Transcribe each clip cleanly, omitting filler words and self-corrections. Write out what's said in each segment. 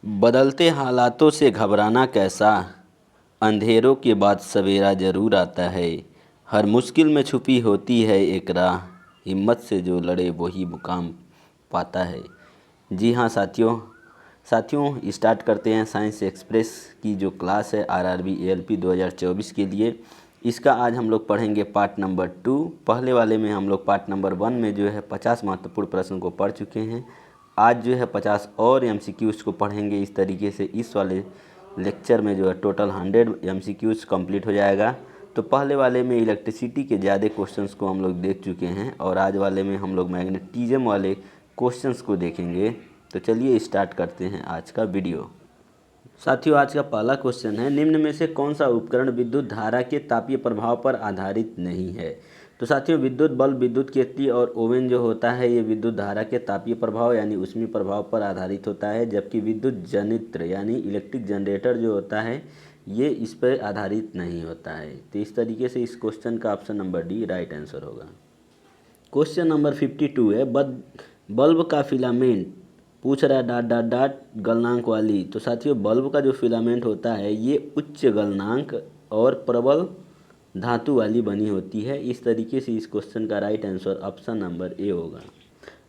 बदलते हालातों से घबराना कैसा, अंधेरों के बाद सवेरा ज़रूर आता है। हर मुश्किल में छुपी होती है एक राह, हिम्मत से जो लड़े वही मुकाम पाता है। जी हाँ साथियों स्टार्ट करते हैं साइंस एक्सप्रेस की जो क्लास है आरआरबी एएलपी 2024 के लिए। इसका आज हम लोग पढ़ेंगे पार्ट नंबर 2। पहले वाले में हम लोग पार्ट नंबर 1 में जो है 50 महत्वपूर्ण प्रश्न को पढ़ चुके हैं। आज जो है 50 और एमसीक्यूज़ को पढ़ेंगे। इस तरीके से इस वाले लेक्चर में जो है टोटल 100 एमसीक्यूज़ कंप्लीट हो जाएगा। तो पहले वाले में इलेक्ट्रिसिटी के ज़्यादा क्वेश्चंस को हम लोग देख चुके हैं और आज वाले में हम लोग मैग्नेटिज्म वाले क्वेश्चंस को देखेंगे। तो चलिए स्टार्ट करते हैं आज का वीडियो। साथियों आज का पहला क्वेश्चन है, निम्न में से कौन सा उपकरण विद्युत धारा के तापीय प्रभाव पर आधारित नहीं है। तो साथियों विद्युत बल्ब, विद्युत केतली और ओवन जो होता है ये विद्युत धारा के तापीय प्रभाव यानी ऊष्मीय प्रभाव पर आधारित होता है, जबकि विद्युत जनित्र यानी इलेक्ट्रिक जनरेटर जो होता है ये इस पर आधारित नहीं होता है। तो इस तरीके से इस क्वेश्चन का option number D right answer होगा। क्वेश्चन नंबर 52 है, बल्ब का फिलामेंट पूछ रहा है डाट डाट डाट गलनांक वाली। तो साथियों बल्ब का जो फिलामेंट होता है ये उच्च गलनांक और प्रबल धातु वाली बनी होती है। इस तरीके से इस क्वेश्चन का right answer option number A होगा।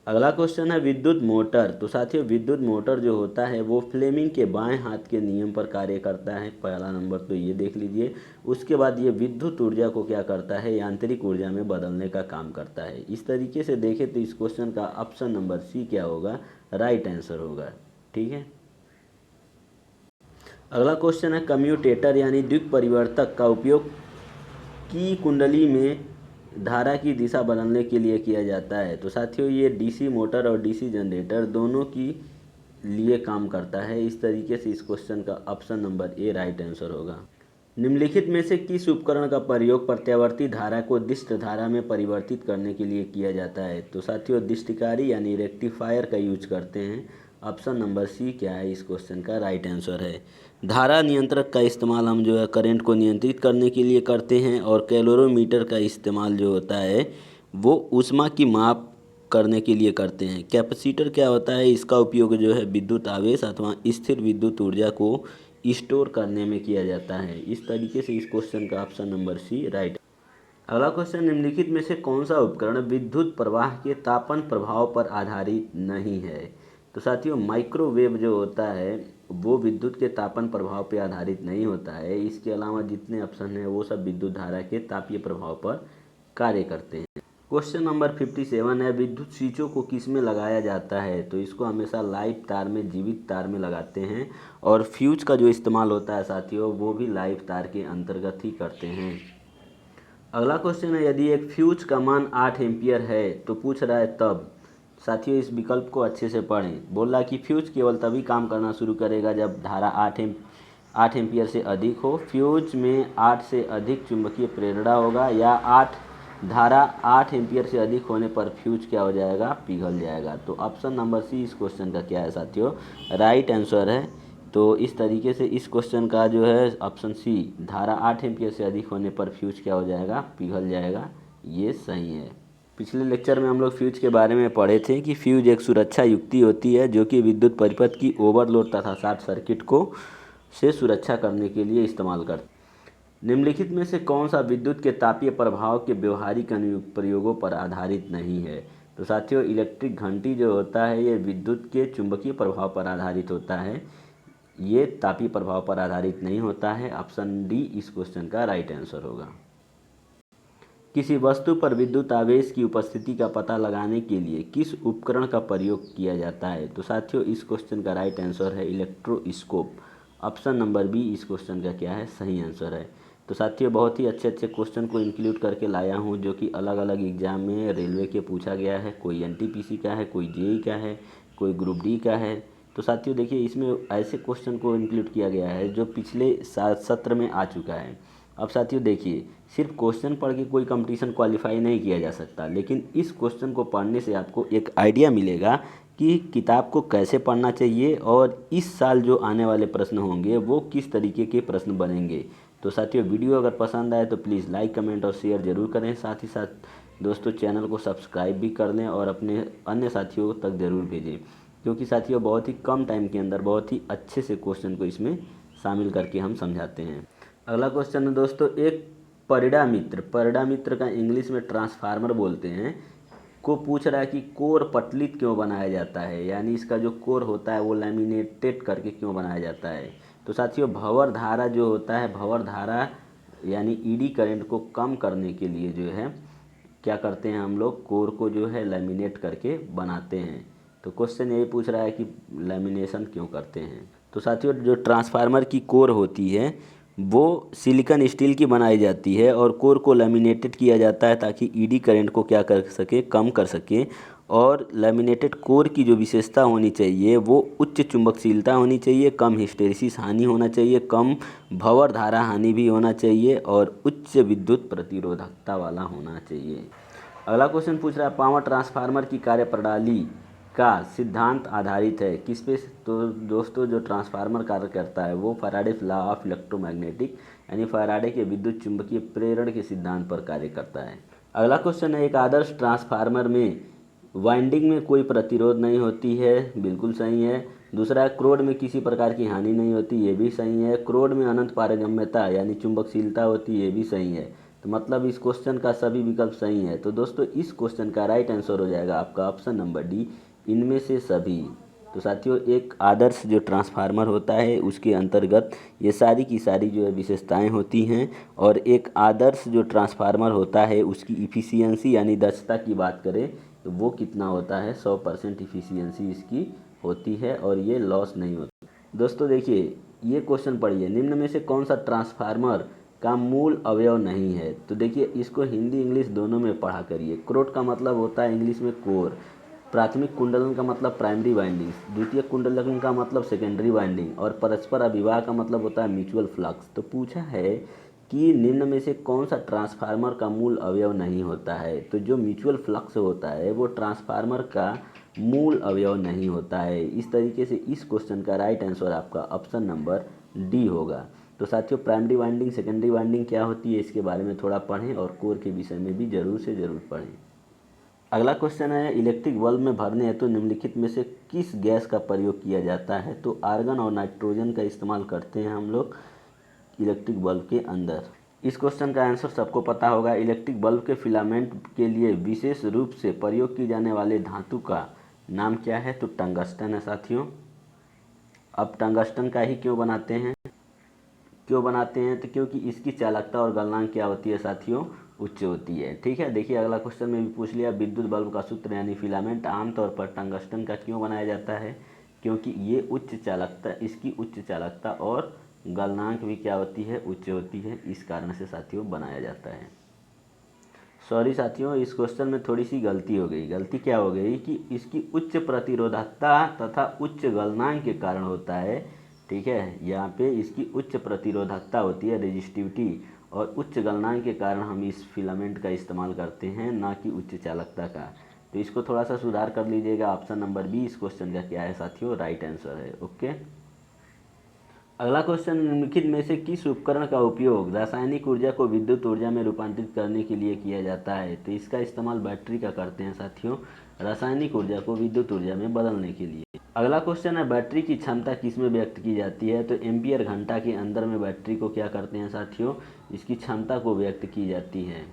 अगला क्वेश्चन है विद्युत मोटर। तो साथियों विद्युत मोटर जो होता है वो फ्लेमिंग के बाएं हाथ के नियम पर कार्य करता है। पहला नंबर तो ये देख लीजिए। उसके बाद ये विद्युत ऊर्जा को क्या करता है, यांत्रिक ऊर्जा में बदलने का काम करता है। इस तरीके से देखें तो इस क्वेश्चन का ऑप्शन नंबर सी क्या होगा, राइट आंसर होगा। ठीक है। अगला क्वेश्चन है कम्यूटेटर यानी द्विक परिवर्तक का उपयोग की कुंडली में धारा की दिशा बदलने के लिए किया जाता है। तो साथियों ये डीसी मोटर और डीसी जनरेटर दोनों की लिए काम करता है। इस तरीके से इस क्वेश्चन का option number A right answer होगा। निम्नलिखित में से किस उपकरण का प्रयोग प्रत्यावर्ती धारा को दिष्ट धारा में परिवर्तित करने के लिए किया जाता है। तो साथियों दिष्टकारी यानी रेक्टिफायर का यूज करते हैं। ऑप्शन नंबर सी क्या है इस क्वेश्चन का राइट आंसर है। धारा नियंत्रक का इस्तेमाल हम जो है करंट को नियंत्रित करने के लिए करते हैं और कैलोरीमीटर का इस्तेमाल जो होता है वो ऊष्मा की माप करने के लिए करते हैं। कैपेसिटर क्या होता है, इसका उपयोग जो है विद्युत आवेश अथवा स्थिर विद्युत ऊर्जा को स्टोर करने में किया जाता है। इस तरीके से इस क्वेश्चन का ऑप्शन नंबर सी राइट। अगला क्वेश्चन, निम्नलिखित में से कौन सा उपकरण विद्युत प्रवाह के तापन प्रभाव पर आधारित नहीं है। तो साथियों माइक्रोवेव जो होता है वो विद्युत के तापन प्रभाव पर आधारित नहीं होता है। इसके अलावा जितने ऑप्शन हैं वो सब विद्युत धारा के तापीय प्रभाव पर कार्य करते हैं। क्वेश्चन नंबर 57 है, विद्युत स्विचों को किस में लगाया जाता है। तो इसको हमेशा लाइव तार में, जीवित तार में लगाते हैं और फ्यूज का जो इस्तेमाल होता है साथियों वो भी लाइव तार के अंतर्गत ही करते हैं। अगला क्वेश्चन है, यदि एक फ्यूज का मान 8 एम्पियर है तो पूछ रहा है तब। साथियों इस विकल्प को अच्छे से पढ़ें। बोल रहा कि फ्यूज केवल तभी काम करना शुरू करेगा जब धारा 8 एम्पियर से अधिक हो, फ्यूज में 8 से अधिक चुंबकीय प्रेरणा होगा या धारा 8 एम्पियर से अधिक होने पर फ्यूज क्या हो जाएगा, पिघल जाएगा। तो ऑप्शन नंबर सी इस क्वेश्चन का क्या है साथियों, राइट आंसर है। तो इस तरीके से इस क्वेश्चन का जो है ऑप्शन सी, धारा 8 एम्पियर से अधिक होने पर फ्यूज क्या हो जाएगा, पिघल जाएगा, ये सही है। पिछले लेक्चर में हम लोग फ्यूज के बारे में पढ़े थे कि फ्यूज एक सुरक्षा युक्ति होती है जो कि विद्युत परिपथ की ओवरलोड तथा शॉर्ट सर्किट को से सुरक्षा करने के लिए इस्तेमाल करते हैं। निम्नलिखित में से कौन सा विद्युत के तापीय प्रभाव के व्यवहारिक अनुप्रयोगों पर आधारित नहीं है। तो साथियों इलेक्ट्रिक घंटी जो होता है ये विद्युत के चुंबकीय प्रभाव पर आधारित होता है, ये तापीय प्रभाव पर आधारित नहीं होता है। ऑप्शन डी इस क्वेश्चन का राइट आंसर होगा। किसी वस्तु पर विद्युत आवेश की उपस्थिति का पता लगाने के लिए किस उपकरण का प्रयोग किया जाता है। तो साथियों इस क्वेश्चन का राइट आंसर है इलेक्ट्रोस्कोप। ऑप्शन नंबर बी इस क्वेश्चन का क्या है, सही आंसर है। तो साथियों बहुत ही अच्छे अच्छे क्वेश्चन को इंक्लूड करके लाया हूँ जो कि अलग अलग एग्जाम में रेलवे के पूछा गया है। कोई एनटीपीसी का है, कोई जेई का है, कोई ग्रुप डी का है। तो साथियों देखिए इसमें ऐसे क्वेश्चन को इंक्लूड किया गया है जो पिछले सत्र में आ चुका है। अब साथियों देखिए सिर्फ क्वेश्चन पढ़ के कोई कंपटीशन क्वालिफाई नहीं किया जा सकता, लेकिन इस क्वेश्चन को पढ़ने से आपको एक आइडिया मिलेगा कि किताब को कैसे पढ़ना चाहिए और इस साल जो आने वाले प्रश्न होंगे वो किस तरीके के प्रश्न बनेंगे। तो साथियों वीडियो अगर पसंद आए तो प्लीज़ लाइक, कमेंट और शेयर ज़रूर करें। साथ ही साथ दोस्तों चैनल को सब्सक्राइब भी कर लें और अपने अन्य साथियों तक ज़रूर भेजें। क्योंकि साथियों बहुत ही कम टाइम के अंदर बहुत ही अच्छे से क्वेश्चन को इसमें शामिल करके हम समझाते हैं। अगला क्वेश्चन है दोस्तों, एक परिणामित्र का इंग्लिश में ट्रांसफार्मर बोलते हैं, को पूछ रहा है कि कोर पटलित क्यों बनाया जाता है, यानी इसका जो कोर होता है वो लैमिनेटेड करके क्यों बनाया जाता है। तो साथियों भंवर धारा जो होता है, भंवर धारा यानी ईडी करंट को कम करने के लिए जो है क्या करते हैं हम लोग, कोर को जो है लैमिनेट करके बनाते हैं। तो क्वेश्चन यही पूछ रहा है कि लैमिनेशन क्यों करते हैं। तो साथियों जो ट्रांसफार्मर की कोर होती है वो सिलिकॉन स्टील की बनाई जाती है और कोर को लैमिनेटेड किया जाता है ताकि ईडी करंट को क्या कर सके, कम कर सके। और लैमिनेटेड कोर की जो विशेषता होनी चाहिए वो उच्च चुंबकशीलता होनी चाहिए, कम हिस्टैरिसीस हानि होना चाहिए, कम भंवर धारा हानि भी होना चाहिए और उच्च विद्युत प्रतिरोधकता वाला होना चाहिए। अगला क्वेश्चन पूछ रहा है, पावर ट्रांसफार्मर की कार्यप्रणाली का सिद्धांत आधारित है किस पे। तो दोस्तों जो ट्रांसफार्मर कार्य करता है वो फैराडे लॉ ऑफ इलेक्ट्रोमैग्नेटिक यानी फैराडे के विद्युत चुंबकीय प्रेरण के सिद्धांत पर कार्य करता है। अगला क्वेश्चन है, एक आदर्श ट्रांसफार्मर में वाइंडिंग में कोई प्रतिरोध नहीं होती है, बिल्कुल सही है। दूसरा, क्रोड में किसी प्रकार की हानि नहीं होती, ये भी सही है। क्रोड में अनंत पारगम्यता यानी चुंबकशीलता होती, ये भी सही है। तो मतलब इस क्वेश्चन का सभी विकल्प सही है। तो दोस्तों इस क्वेश्चन का राइट आंसर हो जाएगा आपका ऑप्शन नंबर डी, इनमें से सभी। तो साथियों एक आदर्श जो ट्रांसफार्मर होता है उसके अंतर्गत ये सारी की सारी जो है विशेषताएं होती हैं। और एक आदर्श जो ट्रांसफार्मर होता है उसकी इफ़िशियंसी यानी दक्षता की बात करें तो वो कितना होता है, 100% इफ़िशियंसी इसकी होती है और ये लॉस नहीं होता। दोस्तों देखिए ये क्वेश्चन पढ़िए, निम्न में से कौन सा ट्रांसफार्मर का मूल अवयव नहीं है। तो देखिए इसको हिंदी इंग्लिश दोनों में पढ़ा करिए। क्रोड का मतलब होता है इंग्लिश में कोर, प्राथमिक कुंडलन का मतलब प्राइमरी वाइंडिंग, द्वितीय कुंडलन का मतलब सेकेंडरी वाइंडिंग और परस्पर अभिवाह का मतलब होता है म्यूचुअल फ्लक्स। तो पूछा है कि निम्न में से कौन सा ट्रांसफार्मर का मूल अवयव नहीं होता है। तो जो म्यूचुअल फ्लक्स होता है वो ट्रांसफार्मर का मूल अवयव नहीं होता है। इस तरीके से इस क्वेश्चन का राइट आंसर आपका ऑप्शन नंबर डी होगा। तो साथियों प्राइमरी वाइंडिंग सेकेंडरी वाइंडिंग क्या होती है इसके बारे में थोड़ा पढ़ें और कोर के विषय में भी ज़रूर से ज़रूर पढ़ें। अगला क्वेश्चन है, इलेक्ट्रिक बल्ब में भरने हेतु निम्नलिखित में से किस गैस का प्रयोग किया जाता है। तो आर्गन और नाइट्रोजन का इस्तेमाल करते हैं हम लोग इलेक्ट्रिक बल्ब के अंदर। इस क्वेश्चन का आंसर सबको पता होगा। इलेक्ट्रिक बल्ब के फिलामेंट के लिए विशेष रूप से प्रयोग की जाने वाले धातु का नाम क्या है। तो टंगस्टन है साथियों। अब टंगस्टन का ही क्यों बनाते हैं, तो क्योंकि इसकी चालकता और गलनांक क्या होती है साथियों, उच्च होती है। ठीक है, देखिए अगला क्वेश्चन में भी पूछ लिया, विद्युत बल्ब का सूत्र यानी फिलामेंट आमतौर पर टंगस्टन का क्यों बनाया जाता है। क्योंकि ये उच्च चालकता, इसकी उच्च चालकता और गलनांक भी क्या होती है, उच्च होती है, इस कारण से साथियों बनाया जाता है। सॉरी साथियों इस क्वेश्चन में थोड़ी सी गलती हो गई। गलती क्या हो गई कि इसकी उच्च प्रतिरोधकता तथा उच्च गलनांक के कारण होता है। ठीक है, यहाँ पे इसकी उच्च प्रतिरोधकता होती है रेजिस्टिविटी और उच्च गलनांक के कारण हम इस फिलामेंट का इस्तेमाल करते हैं, ना कि उच्च चालकता का। तो इसको थोड़ा सा सुधार कर लीजिएगा। ऑप्शन नंबर बी इस क्वेश्चन का क्या है साथियों, राइट आंसर है। ओके, अगला क्वेश्चन, निम्नलिखित में से किस उपकरण का उपयोग रासायनिक ऊर्जा को विद्युत ऊर्जा में रूपांतरित करने के लिए किया जाता है। तो इसका इस्तेमाल बैटरी का करते हैं साथियों, रासायनिक ऊर्जा को विद्युत ऊर्जा में बदलने के लिए। अगला क्वेश्चन है, बैटरी की क्षमता किस में व्यक्त की जाती है। तो एम्पियर घंटा के अंदर में बैटरी को क्या करते हैं साथियों, इसकी क्षमता को व्यक्त की जाती है।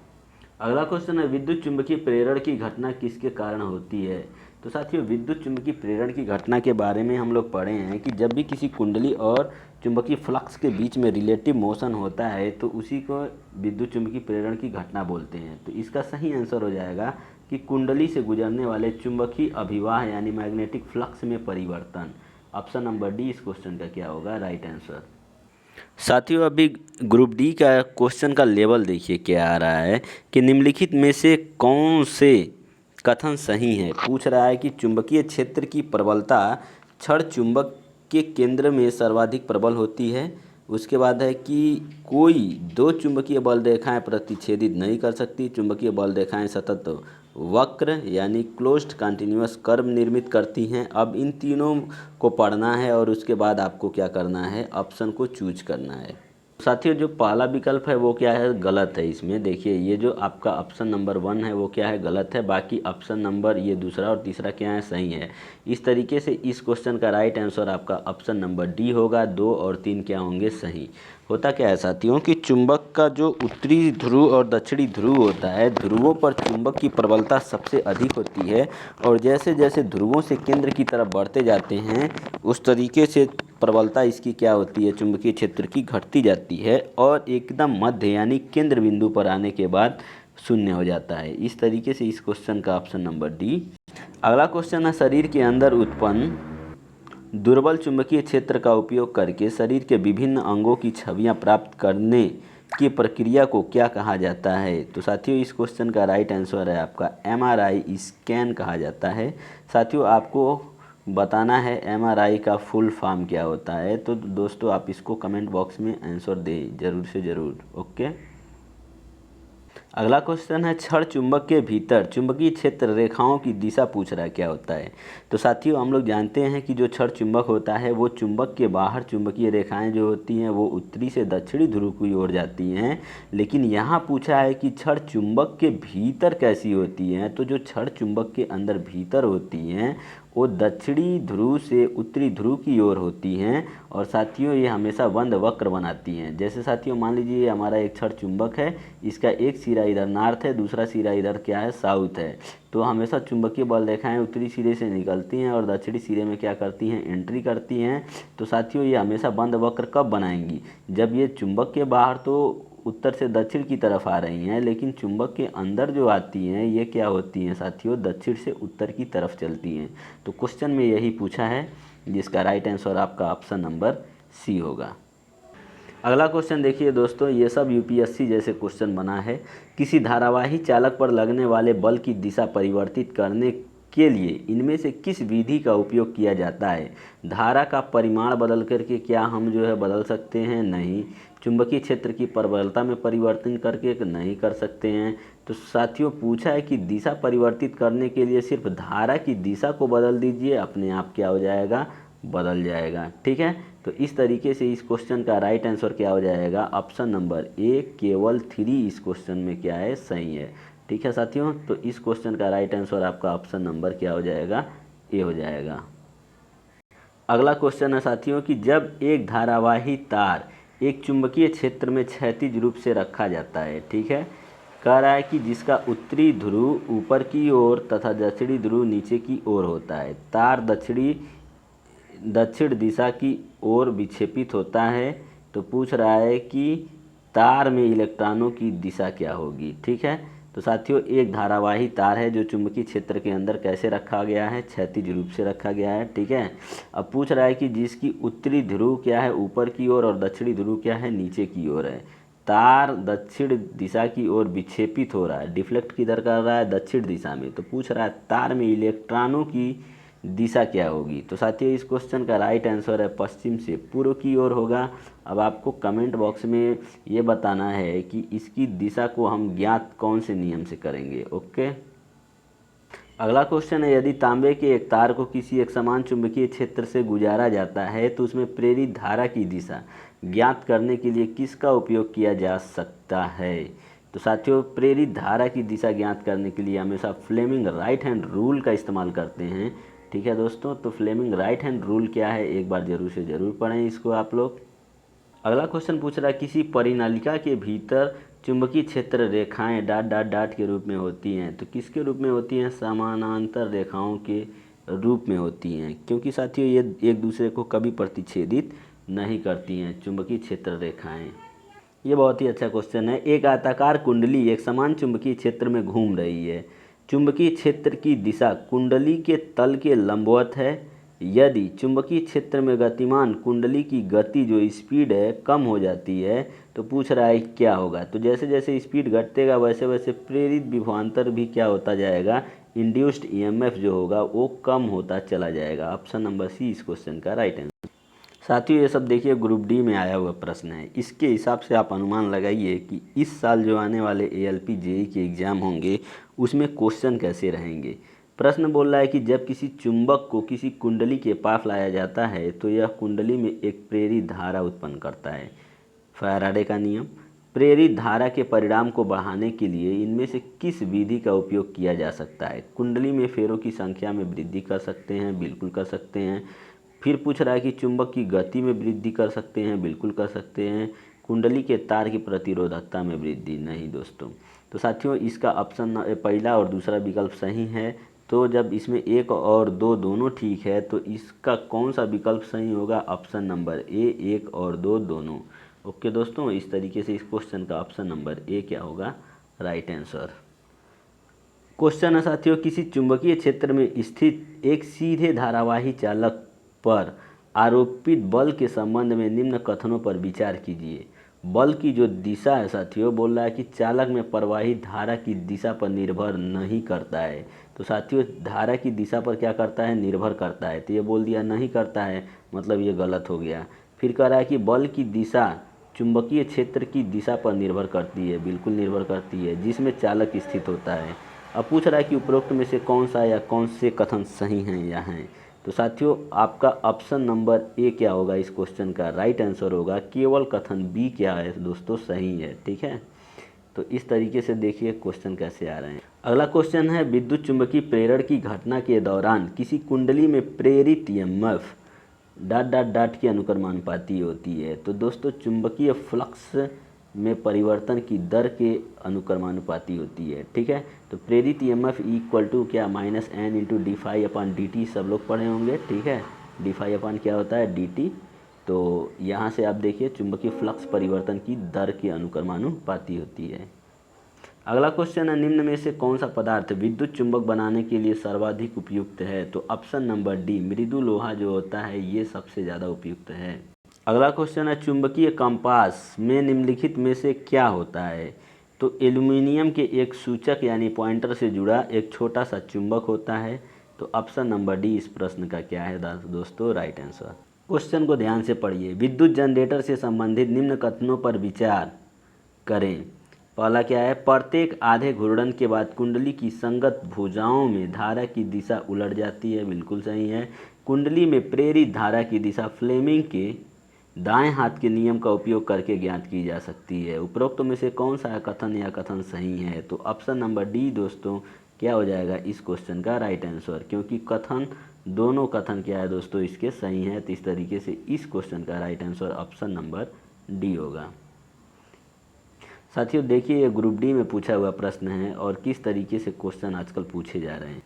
अगला क्वेश्चन है, विद्युत चुंबकीय प्रेरण की घटना किसके कारण होती है। तो साथियों विद्युत चुंबकीय प्रेरण की घटना के बारे में हम लोग पढ़े हैं कि जब भी किसी कुंडली और चुंबकीय फ्लक्स के बीच में रिलेटिव मोशन होता है तो उसी को विद्युत चुंबकीय प्रेरण की घटना बोलते हैं। तो इसका सही आंसर हो जाएगा कि कुंडली से गुजरने वाले चुंबकीय अभिवाह यानी मैग्नेटिक फ्लक्स में परिवर्तन। ऑप्शन नंबर डी इस क्वेश्चन का क्या होगा, राइट आंसर। साथियों अभी ग्रुप डी का क्वेश्चन का लेवल देखिए क्या आ रहा है कि निम्नलिखित में से कौन से कथन सही है। पूछ रहा है कि चुंबकीय क्षेत्र की प्रबलता क्षण चुंबक के केंद्र में सर्वाधिक प्रबल होती है। उसके बाद है कि कोई दो चुंबकीय बल रेखाएं प्रतिच्छेदित नहीं कर सकती, चुंबकीय बल रेखाएं सतत वक्र यानी क्लोज्ड कंटिन्यूअस कर्व निर्मित करती हैं। अब इन तीनों को पढ़ना है और उसके बाद आपको क्या करना है, ऑप्शन को चूज करना है। साथियों जो पहला विकल्प है वो क्या है, गलत है। इसमें देखिए ये जो आपका ऑप्शन नंबर 1 है वो क्या है, गलत है। बाकी ऑप्शन नंबर ये दूसरा और तीसरा क्या है, सही है। इस तरीके से इस क्वेश्चन का राइट आंसर आपका ऑप्शन नंबर डी होगा। 2 और 3 क्या होंगे, सही। होता क्या है साथियों कि चुंबक का जो उत्तरी ध्रुव और दक्षिणी ध्रुव होता है, ध्रुवों पर चुंबक की प्रबलता सबसे अधिक होती है और जैसे जैसे ध्रुवों से केंद्र की तरफ बढ़ते जाते हैं उस तरीके से प्रबलता इसकी क्या होती है, चुंबकीय क्षेत्र की घटती जाती है और एकदम मध्य यानी केंद्र बिंदु पर आने के बाद शून्य हो जाता है। इस तरीके से इस क्वेश्चन का ऑप्शन नंबर डी। अगला क्वेश्चन है, शरीर के अंदर उत्पन्न दुर्बल चुंबकीय क्षेत्र का उपयोग करके शरीर के विभिन्न अंगों की छवियां प्राप्त करने की प्रक्रिया को क्या कहा जाता है। तो साथियों इस क्वेश्चन का राइट आंसर है आपका MRI स्कैन कहा जाता है। साथियों आपको बताना है MRI का फुल फॉर्म क्या होता है, तो दोस्तों आप इसको कमेंट बॉक्स में आंसर दें ज़रूर से ज़रूर। ओके। अगला क्वेश्चन है, छड़ चुंबक के भीतर चुंबकीय क्षेत्र रेखाओं की दिशा पूछ रहा है, क्या होता है। तो साथियों हम लोग जानते हैं कि जो छड़ चुंबक होता है वो चुंबक के बाहर चुंबकीय रेखाएं जो होती हैं वो उत्तरी से दक्षिणी ध्रुव की ओर जाती हैं, लेकिन यहाँ पूछा है कि छड़ चुंबक के भीतर कैसी होती हैं। तो जो छड़ चुंबक के अंदर भीतर होती हैं वो दक्षिणी ध्रुव से उत्तरी ध्रुव की ओर होती हैं और साथियों ये हमेशा बंद वक्र बनाती हैं। जैसे साथियों मान लीजिए हमारा एक छड़ चुंबक है, इसका एक सिरा इधर नॉर्थ है, दूसरा सिरा इधर क्या है, साउथ है। तो हमेशा चुंबकीय बल रेखाएं उत्तरी सिरे से निकलती हैं और दक्षिणी सिरे में क्या करती हैं, एंट्री करती हैं। तो साथियों ये हमेशा बंद वक्र कब बनाएंगी, जब ये चुंबक के बाहर तो उत्तर से दक्षिण की तरफ आ रही हैं, लेकिन चुंबक के अंदर जो आती हैं ये क्या होती हैं साथियों, दक्षिण से उत्तर की तरफ चलती हैं। तो क्वेश्चन में यही पूछा है, जिसका राइट आंसर आपका ऑप्शन नंबर सी होगा। अगला क्वेश्चन देखिए दोस्तों, ये सब UPSC जैसे क्वेश्चन बना है। किसी धारावाही चालक पर लगने वाले बल की दिशा परिवर्तित करने के लिए इनमें से किस विधि का उपयोग किया जाता है। धारा का परिमाण बदल करके क्या हम जो है बदल सकते हैं, नहीं। चुंबकीय क्षेत्र की प्रबलता में परिवर्तन करके नहीं कर सकते हैं। तो साथियों पूछा है कि दिशा परिवर्तित करने के लिए सिर्फ धारा की दिशा को बदल दीजिए, अपने आप क्या हो जाएगा, बदल जाएगा। ठीक है, तो इस तरीके से इस क्वेश्चन का राइट आंसर क्या हो जाएगा, ऑप्शन नंबर ए केवल 3 इस क्वेश्चन में क्या है, सही है। ठीक है साथियों, तो इस क्वेश्चन का राइट आंसर आपका ऑप्शन नंबर क्या हो जाएगा, ए हो जाएगा। अगला क्वेश्चन है साथियों कि जब एक धारावाही तार एक चुंबकीय क्षेत्र में क्षैतिज रूप से रखा जाता है, ठीक है, कह रहा है कि जिसका उत्तरी ध्रुव ऊपर की ओर तथा दक्षिणी ध्रुव नीचे की ओर होता है, तार दक्षिण दिशा की ओर विक्षेपित होता है। तो पूछ रहा है कि तार में इलेक्ट्रॉनों की दिशा क्या होगी। ठीक है, तो साथियों एक धारावाही तार है जो चुंबकीय क्षेत्र के अंदर कैसे रखा गया है, क्षैतिज रूप से रखा गया है। ठीक है, अब पूछ रहा है कि जिसकी उत्तरी ध्रुव क्या है, ऊपर की ओर और दक्षिणी ध्रुव क्या है, नीचे की ओर है। तार दक्षिण दिशा की ओर विक्षेपित हो रहा है, डिफ्लेक्ट किधर कर रहा है, दक्षिण दिशा में। तो पूछ रहा है तार में इलेक्ट्रॉनों की दिशा क्या होगी। तो साथियों इस क्वेश्चन का राइट आंसर है पश्चिम से पूर्व की ओर होगा। अब आपको कमेंट बॉक्स में ये बताना है कि इसकी दिशा को हम ज्ञात कौन से नियम से करेंगे। ओके। अगला क्वेश्चन है, यदि तांबे के एक तार को किसी एक समान चुंबकीय क्षेत्र से गुजारा जाता है तो उसमें प्रेरित धारा की दिशा ज्ञात करने के लिए किसका उपयोग किया जा सकता है। तो साथियों प्रेरित धारा की दिशा ज्ञात करने के लिए हमेशा फ्लेमिंग राइट हैंड रूल का इस्तेमाल करते हैं। ठीक है दोस्तों, तो फ्लेमिंग राइट हैंड रूल क्या है, एक बार जरूर से ज़रूर पढ़ें इसको आप लोग। अगला क्वेश्चन पूछ रहा है, किसी परिनालिका के भीतर चुंबकीय क्षेत्र रेखाएं डॉट डॉट डॉट के रूप में होती हैं। तो किसके रूप में होती हैं, समानांतर रेखाओं के रूप में होती हैं, क्योंकि साथियों ये एक दूसरे को कभी प्रतिच्छेदित नहीं करती हैं चुंबकीय क्षेत्र रेखाएं। ये बहुत ही अच्छा क्वेश्चन है। एक आयताकार कुंडली एक समान चुंबकीय क्षेत्र में घूम रही है। चुंबकीय क्षेत्र की दिशा कुंडली के तल के लंबवत है। यदि चुंबकीय क्षेत्र में गतिमान कुंडली की गति जो स्पीड है कम हो जाती है तो पूछ रहा है क्या होगा। तो जैसे जैसे स्पीड घटतेगा वैसे वैसे प्रेरित विभवांतर भी क्या होता जाएगा, इंड्यूस्ड ईएमएफ जो होगा वो कम होता चला जाएगा। ऑप्शन नंबर सी इस क्वेश्चन का राइट आंसर। साथियों ये सब देखिए ग्रुप डी में आया हुआ प्रश्न है, इसके हिसाब से आप अनुमान लगाइए कि इस साल जो आने वाले ALP JEE के एग्ज़ाम होंगे उसमें क्वेश्चन कैसे रहेंगे। प्रश्न बोल रहा है कि जब किसी चुंबक को किसी कुंडली के पास लाया जाता है तो यह कुंडली में एक प्रेरित धारा उत्पन्न करता है। फैराडे का नियम। प्रेरित धारा के परिणाम को बढ़ाने के लिए इनमें से किस विधि का उपयोग किया जा सकता है? कुंडली में फेरों की संख्या में वृद्धि कर सकते हैं, बिल्कुल कर सकते हैं। फिर पूछ रहा है कि चुंबक की गति में वृद्धि कर सकते हैं, बिल्कुल कर सकते हैं। कुंडली के तार की प्रतिरोधकता में वृद्धि, नहीं दोस्तों। तो साथियों इसका ऑप्शन पहला और दूसरा विकल्प सही है। तो जब इसमें 1 और 2 दोनों ठीक है तो इसका कौन सा विकल्प सही होगा? ऑप्शन नंबर ए, 1 और 2 दोनों। ओके दोस्तों, इस तरीके से इस क्वेश्चन का ऑप्शन नंबर ए क्या होगा? Right answer. क्वेश्चन है साथियों, किसी चुंबकीय क्षेत्र में स्थित एक सीधे धारावाही चालक पर आरोपित बल के संबंध में निम्न कथनों पर विचार कीजिए। बल की जो दिशा है साथियों, बोल रहा है कि चालक में प्रवाहित धारा की दिशा पर निर्भर नहीं करता है। तो साथियों धारा की दिशा पर क्या करता है? निर्भर करता है। तो ये बोल दिया नहीं करता है, मतलब ये गलत हो गया। फिर कह रहा है कि बल की दिशा चुंबकीय क्षेत्र की दिशा पर निर्भर करती है, बिल्कुल निर्भर करती है, जिसमें चालक स्थित होता है। अब पूछ रहा है कि उपरोक्त में से कौन सा या कौन से कथन सही हैं या हैं? तो साथियों आपका ऑप्शन नंबर ए क्या होगा इस क्वेश्चन का? राइट आंसर होगा। केवल कथन बी क्या है दोस्तों? सही है। ठीक है, तो इस तरीके से देखिए क्वेश्चन कैसे आ रहे हैं। अगला क्वेश्चन है, विद्युत चुंबकीय प्रेरण की घटना के दौरान किसी कुंडली में प्रेरित ईएमएफ ... की अनुक्रमानुपाती होती है। तो दोस्तों चुंबकीय फ्लक्स में परिवर्तन की दर के अनुक्रमानुपाती होती है। ठीक है, तो प्रेरित ईएमएफ इक्वल टू क्या? -n/d∅/dt सब लोग पढ़े होंगे। ठीक है, d∅/ क्या होता है? dt। तो यहाँ से आप देखिए चुंबकीय फ्लक्स परिवर्तन की दर के अनुक्रमानुपाती होती है। अगला क्वेश्चन है, निम्न में से कौन सा पदार्थ विद्युत चुंबक बनाने के लिए सर्वाधिक उपयुक्त है? तो ऑप्शन नंबर डी, मृदु लोहा जो होता है ये सबसे ज़्यादा उपयुक्त है। अगला क्वेश्चन है, चुंबकीय कंपास में निम्नलिखित में से क्या होता है? तो एल्यूमिनियम के एक सूचक यानी पॉइंटर से जुड़ा एक छोटा सा चुंबक होता है। तो ऑप्शन नंबर डी इस प्रश्न का क्या है दोस्तों? Right answer. क्वेश्चन को ध्यान से पढ़िए। विद्युत जनरेटर से संबंधित निम्न कथनों पर विचार करें। पहला क्या है? प्रत्येक आधे घूर्णन के बाद कुंडली की संगत भुजाओं में धारा की दिशा उलट जाती है, बिल्कुल सही है। कुंडली में प्रेरित धारा की दिशा फ्लेमिंग के दाएं हाथ के नियम का उपयोग करके ज्ञात की जा सकती है। उपरोक्त में से कौन सा कथन या कथन सही है? तो ऑप्शन नंबर डी दोस्तों क्या हो जाएगा इस क्वेश्चन का? राइट आंसर, क्योंकि कथन दोनों कथन क्या है दोस्तों इसके सही हैं। तो इस तरीके से इस क्वेश्चन का right answer option number D होगा। साथियों देखिए ये ग्रुप डी में पूछा हुआ प्रश्न है और किस तरीके से क्वेश्चन आजकल पूछे जा रहे हैं।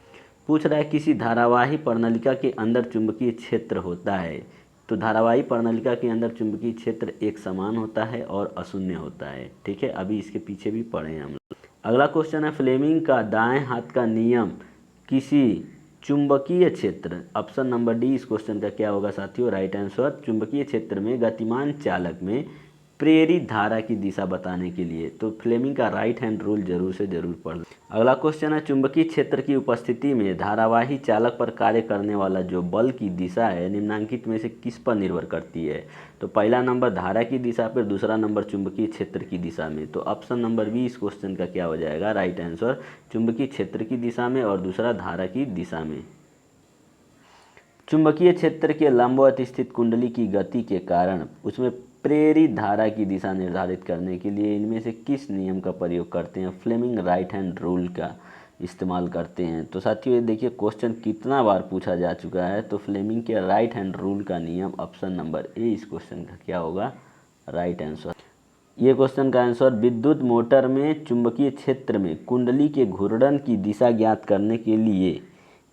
पूछ रहा है किसी धारावाही प्रणालिका के अंदर चुंबकीय क्षेत्र होता है। तो धारावाही प्रणालिका के अंदर चुंबकीय क्षेत्र एक समान होता है और अशून्य होता है। ठीक है, अभी इसके पीछे भी पढ़े हैं हम लोग। अगला क्वेश्चन है, फ्लेमिंग का दाएं हाथ का नियम किसी चुंबकीय क्षेत्र, ऑप्शन नंबर डी इस क्वेश्चन का क्या होगा साथियों? Right answer. चुंबकीय क्षेत्र में गतिमान चालक में प्रेरित धारा की दिशा बताने के लिए। तो फ्लेमिंग का राइट हैंड रूल जरूर से जरूर पढ़ लें। अगला क्वेश्चन है, चुंबकीय क्षेत्र की उपस्थिति में धारावाही चालक पर कार्य करने वाला जो बल की दिशा है निम्नलिखित में से किस पर निर्भर करती है? तो पहला नंबर धारा की दिशा पर, दूसरा नंबर चुंबकीय क्षेत्र की दिशा में। तो ऑप्शन नंबर बी इस क्वेश्चन का क्या हो जाएगा? राइट आंसर, चुंबकीय क्षेत्र की दिशा में और दूसरा धारा की दिशा में। चुंबकीय क्षेत्र के लंबवत स्थित कुंडली की गति के कारण उसमें प्रेरित धारा की दिशा निर्धारित करने के लिए इनमें से किस नियम का प्रयोग करते हैं? फ्लेमिंग राइट हैंड रूल का इस्तेमाल करते हैं। तो साथियों ये देखिए क्वेश्चन कितना बार पूछा जा चुका है। तो फ्लेमिंग के राइट हैंड रूल का नियम ऑप्शन नंबर ए इस क्वेश्चन का क्या होगा? Right answer. ये क्वेश्चन का आंसर, विद्युत मोटर में चुंबकीय क्षेत्र में कुंडली के घूर्णन की दिशा ज्ञात करने के लिए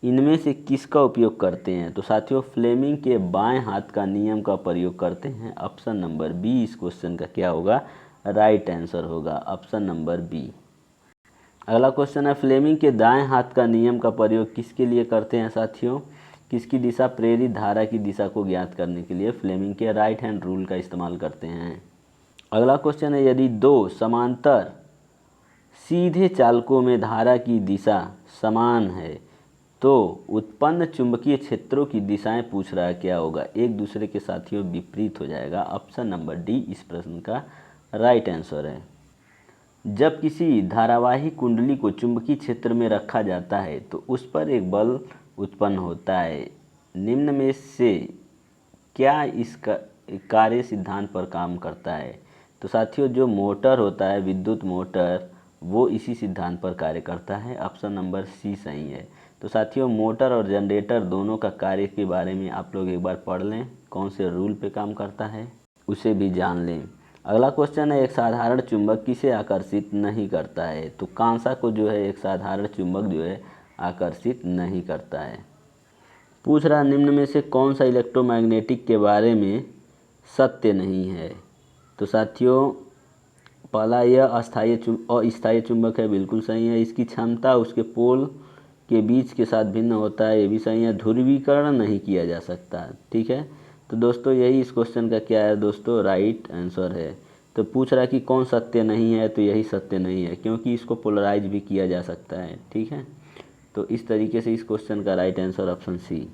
इनमें से किसका उपयोग करते हैं? तो साथियों फ्लेमिंग के बाएं हाथ का नियम का प्रयोग करते हैं। ऑप्शन नंबर बी इस क्वेश्चन का क्या होगा? राइट आंसर होगा ऑप्शन नंबर बी। अगला क्वेश्चन है, फ्लेमिंग के दाएं हाथ का नियम का प्रयोग किसके लिए करते हैं साथियों? किसकी दिशा? प्रेरित धारा की दिशा को ज्ञात करने के लिए फ्लेमिंग के राइट हैंड रूल का इस्तेमाल करते हैं। अगला क्वेश्चन है, यदि दो समांतर सीधे चालकों में धारा की दिशा समान है तो उत्पन्न चुंबकीय क्षेत्रों की दिशाएं पूछ रहा है क्या होगा? एक दूसरे के साथियों विपरीत हो जाएगा। ऑप्शन नंबर डी इस प्रश्न का राइट आंसर है। जब किसी धारावाही कुंडली को चुंबकीय क्षेत्र में रखा जाता है तो उस पर एक बल उत्पन्न होता है। निम्न में से क्या इस कार्य सिद्धांत पर काम करता है? तो साथियों जो मोटर होता है, विद्युत मोटर, वो इसी सिद्धांत पर कार्य करता है। ऑप्शन नंबर सी सही है। तो साथियों मोटर और जनरेटर दोनों का कार्य के बारे में आप लोग एक बार पढ़ लें, कौन से रूल पे काम करता है उसे भी जान लें। अगला क्वेश्चन है, एक साधारण चुंबक किसे आकर्षित नहीं करता है? तो कांसा को जो है एक साधारण चुंबक जो है आकर्षित नहीं करता है। पूछ रहा निम्न में से कौन सा इलेक्ट्रोमैग्नेटिक के बारे में सत्य नहीं है? तो साथियों पहला यह अस्थायी चुंबक है, बिल्कुल सही है। इसकी क्षमता उसके पोल के बीच के साथ भिन्न होता है, ये भी सही है। ध्रुवीकरण नहीं किया जा सकता, ठीक है। तो दोस्तों यही इस क्वेश्चन का क्या है दोस्तों, राइट आंसर है। तो पूछ रहा कि कौन सत्य नहीं है, तो यही सत्य नहीं है, क्योंकि इसको पोलराइज भी किया जा सकता है, ठीक है। तो इस तरीके से इस क्वेश्चन का राइट आंसर ऑप्शन सी।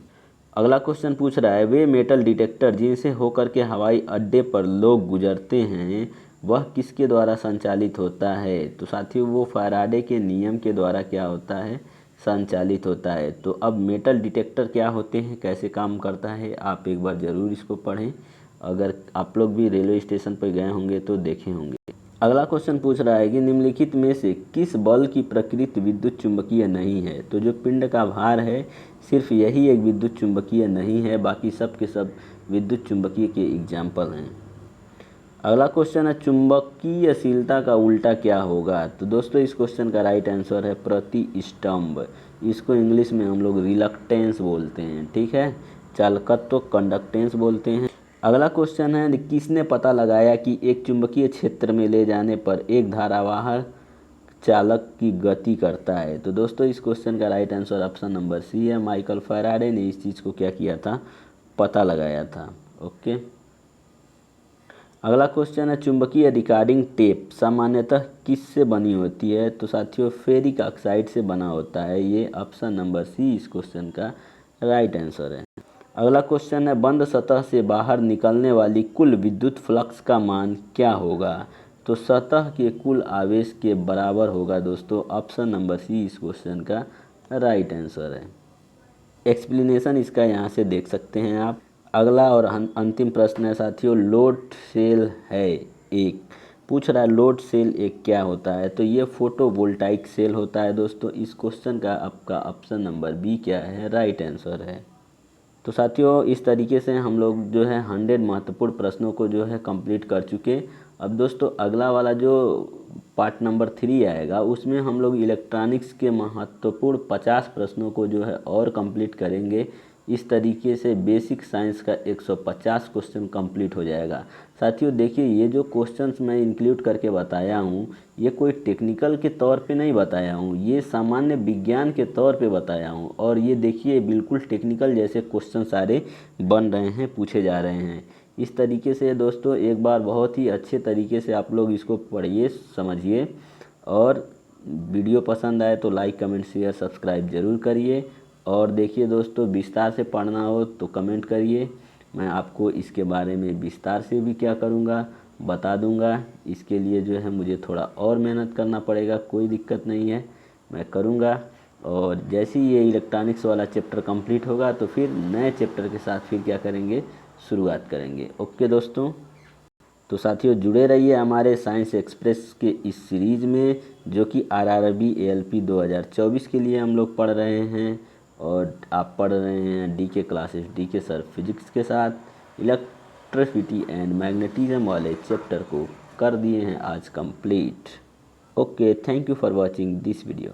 अगला क्वेश्चन पूछ रहा है, वे मेटल डिटेक्टर जिनसे होकर के हवाई अड्डे पर लोग गुजरते हैं वह किसके द्वारा संचालित होता है? तो साथियों वो फैराडे के नियम के द्वारा क्या होता है, संचालित होता है। तो अब मेटल डिटेक्टर क्या होते हैं, कैसे काम करता है, आप एक बार ज़रूर इसको पढ़ें। अगर आप लोग भी रेलवे स्टेशन पर गए होंगे तो देखे होंगे। अगला क्वेश्चन पूछ रहा है कि निम्नलिखित में से किस बल की प्रकृति विद्युत चुंबकीय नहीं है? तो जो पिंड का भार है सिर्फ यही एक विद्युत चुंबकीय नहीं है, बाकी सब के सब विद्युत चुंबकीय के एग्जाम्पल हैं। अगला क्वेश्चन है, चुंबकीयशीलता का उल्टा क्या होगा? तो दोस्तों इस क्वेश्चन का राइट आंसर है प्रतिष्ठम्भ। इसको इंग्लिश में हम लोग रिलक्टेंस बोलते हैं, ठीक है। चालकत्व कंडक्टेंस बोलते हैं। अगला क्वेश्चन है, किसने पता लगाया कि एक चुंबकीय क्षेत्र में ले जाने पर एक धारावाह चालक की गति करता है? तो दोस्तों इस क्वेश्चन का right answer option number C है। माइकल फैराडे ने इस चीज़ को क्या किया था, पता लगाया था। ओके। अगला क्वेश्चन है, चुंबकीय रिकॉर्डिंग टेप सामान्यतः किससे बनी होती है? तो साथियों फेरिक ऑक्साइड से बना होता है। ये ऑप्शन नंबर सी इस क्वेश्चन का राइट आंसर है। अगला क्वेश्चन है, बंद सतह से बाहर निकलने वाली कुल विद्युत फ्लक्स का मान क्या होगा? तो सतह के कुल आवेश के बराबर होगा दोस्तों। ऑप्शन नंबर सी इस क्वेश्चन का राइट आंसर है। एक्सप्लेनेशन इसका यहाँ से देख सकते हैं आप। अगला और अंतिम प्रश्न है साथियों, लोड सेल है एक। पूछ रहा है लोड सेल एक क्या होता है? तो ये फोटोवोल्टाइक सेल होता है दोस्तों। इस क्वेश्चन का आपका ऑप्शन नंबर बी क्या है, राइट आंसर है। तो साथियों इस तरीके से हम लोग जो है 100 महत्वपूर्ण प्रश्नों को जो है कंप्लीट कर चुके। अब दोस्तों अगला वाला जो पार्ट नंबर 3 आएगा उसमें हम लोग इलेक्ट्रॉनिक्स के महत्वपूर्ण 50 प्रश्नों को जो है और कंप्लीट करेंगे। इस तरीके से बेसिक साइंस का 150 क्वेश्चन कंप्लीट हो जाएगा। साथियों देखिए ये जो क्वेश्चंस मैं इंक्लूड करके बताया हूँ ये कोई टेक्निकल के तौर पे नहीं बताया हूँ, ये सामान्य विज्ञान के तौर पे बताया हूँ। और ये देखिए बिल्कुल टेक्निकल जैसे क्वेश्चन सारे बन रहे हैं, पूछे जा रहे हैं। इस तरीके से दोस्तों एक बार बहुत ही अच्छे तरीके से आप लोग इसको पढ़िए, समझिए। और वीडियो पसंद आए तो लाइक कमेंट शेयर सब्सक्राइब ज़रूर करिए। और देखिए दोस्तों विस्तार से पढ़ना हो तो कमेंट करिए, मैं आपको इसके बारे में विस्तार से भी क्या करूँगा बता दूँगा। इसके लिए जो है मुझे थोड़ा और मेहनत करना पड़ेगा, कोई दिक्कत नहीं है, मैं करूँगा। और जैसे ही ये इलेक्ट्रॉनिक्स वाला चैप्टर कंप्लीट होगा तो फिर नए चैप्टर के साथ फिर क्या करेंगे, शुरुआत करेंगे। ओके दोस्तों, तो साथियों जुड़े रहिए हमारे साइंस एक्सप्रेस के इस सीरीज़ में जो कि RRB ALP 2024 के लिए हम लोग पढ़ रहे हैं। और आप पढ़ रहे हैं DK classes, DK sir physics के साथ। इलेक्ट्रिसिटी एंड मैग्नेटिज्म वाले चैप्टर को कर दिए हैं आज complete. Okay, thank you for watching this video.